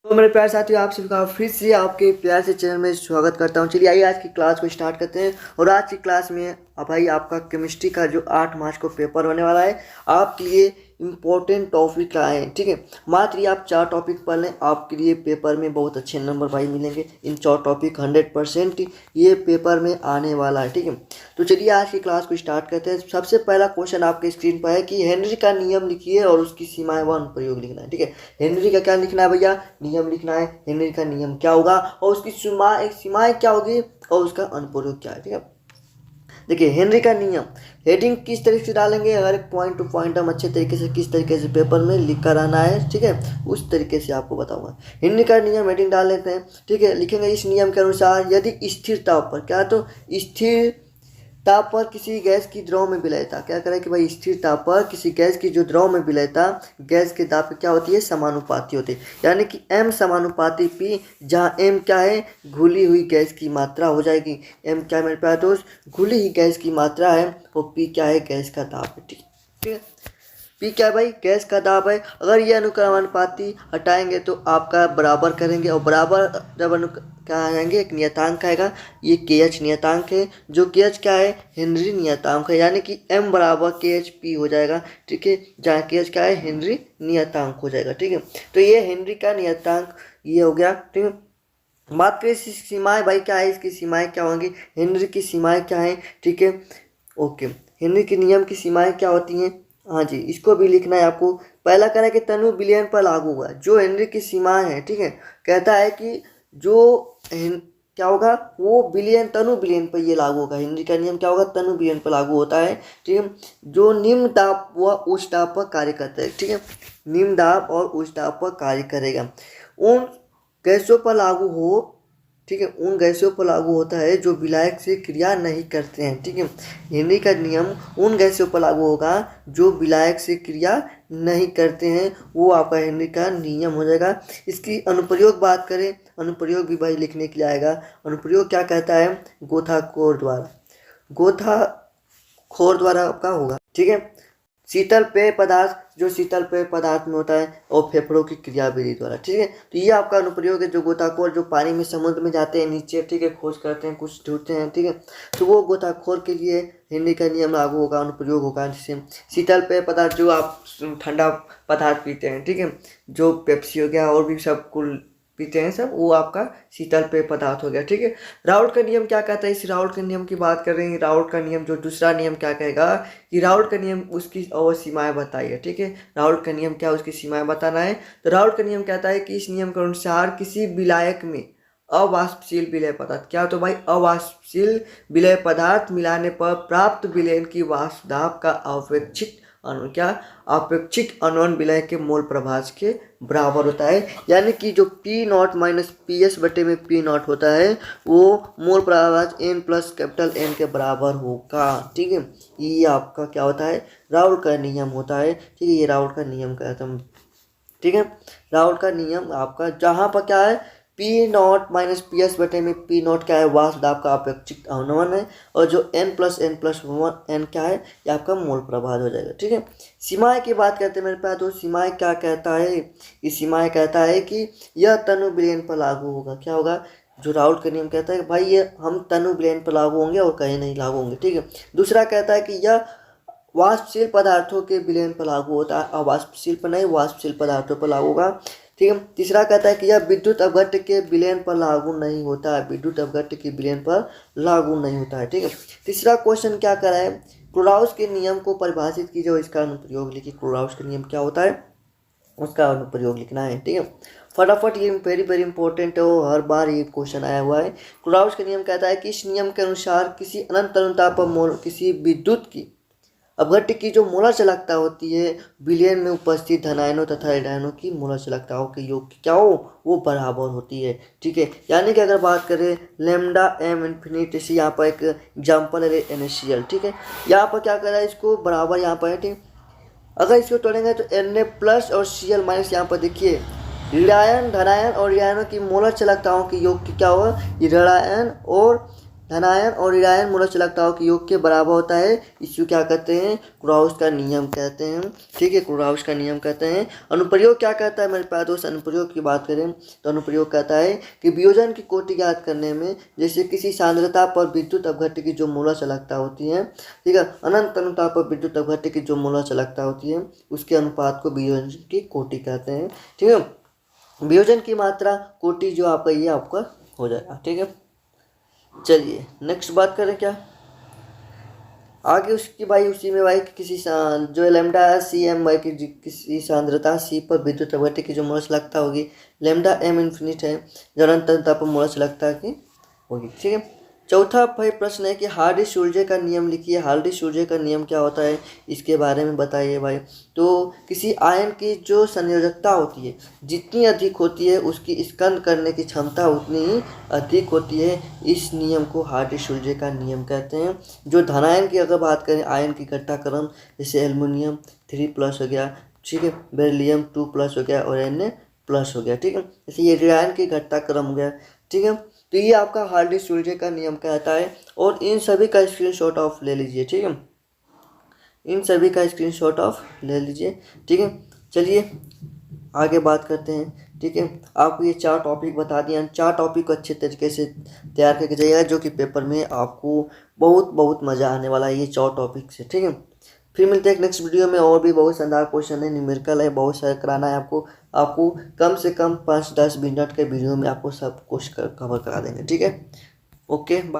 तो मेरे प्यारे साथियों, आप सभी का फिर से आपके प्यार से चैनल में स्वागत करता हूं। चलिए आइए आज की क्लास को स्टार्ट करते हैं। और आज की क्लास में भाई आपका केमिस्ट्री का जो 8 मार्च को पेपर होने वाला है, आपके लिए इम्पोर्टेंट टॉपिक आए हैं। ठीक है, मात्र ये आप 4 टॉपिक पढ़ लें, आपके लिए पेपर में बहुत अच्छे नंबर भाई मिलेंगे। इन 4 टॉपिक 100% ये पेपर में आने वाला है। ठीक है, तो चलिए आज की क्लास को स्टार्ट करते हैं। सबसे पहला क्वेश्चन आपके स्क्रीन पर है कि हेनरी का नियम लिखिए और उसकी सीमाएं व अनुप्रयोग लिखना है। ठीक है, हेनरी का क्या लिखना है भैया? नियम लिखना है। हेनरी का नियम क्या होगा और उसकी सीमाएं क्या होगी और उसका अनुप्रयोग क्या है। ठीक है, देखिए हेनरी का नियम हेडिंग किस तरीके से डालेंगे, हर एक पॉइंट टू पॉइंट हम अच्छे तरीके से किस तरीके से पेपर में लिख कर आना है। ठीक है, उस तरीके से आपको बताऊंगा। हेनरी का नियम हेडिंग डाल लेते हैं। ठीक है, लिखेंगे इस नियम के अनुसार यदि स्थिरता पर क्या, तो स्थिर ताप पर किसी गैस की द्रव में विलयता, क्या करें कि भाई स्थिर ताप पर किसी गैस की जो द्रव में विलयता गैस के दाब पे क्या होती है, समानुपाती होती है। यानी कि m समानुपाती p, जहाँ m क्या है, घुली हुई गैस की मात्रा हो जाएगी। m क्या है मेरे प्यारे दोस्त, घुली हुई गैस की मात्रा है और p क्या है, गैस का दाब है। ठीक है, पी क्या है भाई, गैस का दाब है। अगर ये अनुक्रमानुपाती हटाएंगे तो आपका बराबर करेंगे और बराबर जब क्या आएंगे, एक नियतांक आएगा, ये के एच नियतांक है। जो के एच क्या है, हेनरी नियतांक है, यानी कि एम बराबर के एच पी हो जाएगा। ठीक है, जहाँ के एच क्या है, हेनरी नियतांक हो जाएगा। ठीक है, तो ये हेनरी का नियतांक ये हो गया। ठीक है, बात करें इसकी सीमाएं भाई क्या है, इसकी सीमाएं क्या होंगी, हेनरी की सीमाएं क्या है। ठीक है, ओके, हेनरी के नियम की सीमाएं क्या होती हैं, हाँ जी, इसको भी लिखना है आपको। पहला कह रहा है कि तनु विलयन पर लागू हुआ, जो हेनरी की सीमाएं हैं। ठीक है, कहता है कि जो क्या होगा, वो बिलियन तनु बिलियन पर ये लागू होगा। हेनरी का नियम क्या होगा, तनु बिलियन पर लागू होता है। ठीक है, जो निम्न दाब व उच्च दाब पर कार्य करता है। ठीक है, निम्न दाब और उच्च दाब पर कार्य करेगा, उन गैसों पर लागू हो। ठीक है, उन गैसों पर लागू होता है जो विलायक से क्रिया नहीं करते हैं। ठीक है, हेनरी का नियम उन गैसों पर लागू होगा जो विलायक से क्रिया नहीं करते हैं, वो आपका हेनरी का नियम हो जाएगा। इसकी अनुप्रयोग बात करें, अनुप्रयोग भी भाई लिखने के लिए आएगा। अनुप्रयोग क्या कहता है, गोताखोर द्वारा, गोताखोर द्वारा आपका होगा। ठीक है, शीतल पेय पदार्थ, जो शीतल पेय पदार्थ में होता है, और फेफड़ों की क्रियाविधि द्वारा। ठीक है, तो ये आपका अनुप्रयोग है। जो गोताखोर जो पानी में समुद्र में जाते हैं नीचे, ठीक है, खोज करते हैं, कुछ ढूंढते हैं। ठीक है, तो वो गोताखोर के लिए हेनरी का नियम लागू होगा, अनुप्रयोग होगा। जैसे शीतल पेय पदार्थ, जो आप ठंडा पदार्थ पीते हैं, ठीक है, जो पेप्सी हो गया और भी सब कुल पीते हैं सब, वो आपका शीतल पेय पदार्थ हो गया। ठीक है, राउल्ट का नियम क्या कहता है, इस राउल्ट के नियम की बात कर रहे हैं। राउल्ट का नियम जो दूसरा नियम क्या कहेगा कि राउल्ट का नियम उसकी और सीमाएं बताइए। ठीक है, राउल्ट का नियम क्या, उसकी सीमाएं बताना है। तो राउल्ट का नियम कहता है कि इस नियम के अनुसार किसी विलायक में अवाष्पशील विलय पदार्थ, क्या तो भाई अवाष्पशील विलय पदार्थ मिलाने पर प्राप्त विलयन की वाष्प दाब का अपेक्षित अनवन विलय के मोल प्रभाज के बराबर होता है। यानी कि जो P not minus P S बटे में पी नॉट होता है, वो मोल प्रभाज एन प्लस कैपिटल एन के बराबर होगा। ठीक है, ये आपका क्या होता है, राउल्ट का नियम होता है। ठीक है, ये राउल्ट का नियम कहता है। ठीक है, राउल्ट का नियम आपका जहाँ पर क्या है, P not minus P S बटे में पी नॉट क्या है, वाष्प दाब का अपेक्षित अनवन है, और जो एन प्लस वन एन क्या है, ये आपका मोल प्रभाज हो जाएगा। ठीक है, सीमाएं की बात करते हैं मेरे पास, तो सीमाएं क्या कहता है, इस सीमाएं कहता है कि यह तनु विलयन पर लागू होगा। क्या होगा, जो राउल्ट का नियम कहता है भाई ये हम तनु विलयन पर लागू होंगे और कहीं नहीं लागू होंगे। ठीक है, दूसरा कहता है कि यह वाष्पशील पदार्थों के विलयन पर लागू होता है, अवाष्पशील पर नहीं, वाष्पशील पदार्थों पर लागू होगा। ठीक है, तीसरा कहता है कि यह विद्युत अपघट्य के विलयन पर लागू नहीं होता है, विद्युत अपघट्य के विलयन पर लागू नहीं होता है। ठीक है, तीसरा क्वेश्चन क्या कर रहा है, क्लोराउस के नियम को परिभाषित कीजिए और इसका अनुप्रयोग लिखिए। क्लोराउस का नियम क्या होता है, उसका अनुप्रयोग लिखना है। ठीक है, फटाफट, ये वेरी वेरी इंपॉर्टेंट है, हर बार ये क्वेश्चन आया हुआ है। क्लोराउस का नियम कहता है कि इस नियम के अनुसार किसी अनंत तरुणता पर किसी विद्युत की अपघट्य की जो मोलर चालकता होती है, विलयन में उपस्थित धनायनों तथा ऋणायनों की मोलर चालकताओं के योग की क्या हो, वो बराबर होती है। ठीक है, यानी कि अगर बात करें लैम्डा एम इन्फिनिट, जैसे यहाँ पर एक एग्जाम्पल है NaCl। ठीक है, यहाँ पर क्या कर रहा है, इसको बराबर यहाँ पर है। ठीक, अगर इसको तोड़ेंगे तो Na प्लस और Cl माइनस, यहाँ पर देखिए ऋणायन धनायन और ऋणायनों की मोलर चालकताओं के योग की क्या होगा, ऋणायन और धनायन और ऋणायन मूलक चालकताओं के योग के बराबर होता है। इसको क्या कहते हैं? क्रोराउस का नियम कहते हैं। ठीक है, क्रोराउस का नियम कहते हैं। अनुप्रयोग क्या कहता है मेरे प्यारे दोस्त? अनुप्रयोग की बात करें तो अनुप्रयोग कहता है कि वियोजन की कोटि ज्ञात करने में, जैसे किसी सांद्रता पर विद्युत अपघट्य की जो मूलक चालकता होती है, ठीक है, अनंत अनुता पर विद्युत अपघट्य की जो मूलक चालकता होती है, उसके अनुपात को वियोजन की कोटि कहते हैं। ठीक है, वियोजन की मात्रा कोटि जो आपका ये आपका हो जाएगा। ठीक है, चलिए नेक्स्ट बात करें क्या आगे उसकी भाई। उसी में भाई किसी जो लैम्डा सी एम भाई की किसी सांद्रता सी पर विद्युत अपघट्य की जो मूलक चालकता होगी, लैम्डा एम इन्फिनिट है, जो अनंत अनुता पर मूलक चालकता की होगी। ठीक है, चौथा भाई प्रश्न है कि हार्डी-शुल्ज़े का नियम लिखिए। हार्डी-शुल्ज़े का नियम क्या होता है, इसके बारे में बताइए भाई। तो किसी आयन की जो संयोजकता होती है जितनी अधिक होती है, उसकी स्कंद करने की क्षमता उतनी ही अधिक होती है। इस नियम को हार्डी-शुल्ज़े का नियम कहते हैं। जो धनायन की अगर बात करें, आयन की घटना क्रम, जैसे एल्युमिनियम 3+ हो गया, ठीक है, बेरिलियम 2+ हो गया और Na+ हो गया। ठीक है, जैसे ये ऋणायन की घटना क्रम हो गया। ठीक है, तो ये आपका हार्डी-शुल्ज़े का नियम कहता है। और इन सभी का स्क्रीनशॉट ऑफ ले लीजिए। ठीक है, इन सभी का स्क्रीनशॉट ऑफ ले लीजिए। ठीक है, चलिए आगे बात करते हैं। ठीक है, आपको ये 4 टॉपिक बता दिए। 4 टॉपिक को अच्छे तरीके से तैयार करके जाइएगा, जो कि पेपर में आपको बहुत बहुत मज़ा आने वाला है ये 4 टॉपिक से। ठीक है, फिर मिलते हैं एक नेक्स्ट वीडियो में। और भी बहुत शानदार क्वेश्चन है, न्यूमेरिकल है, बहुत सारा कराना है आपको। आपको कम से कम 5-10 मिनट के वीडियो में आपको सब कुछ कवर करा देंगे। ठीक है, ओके बाय।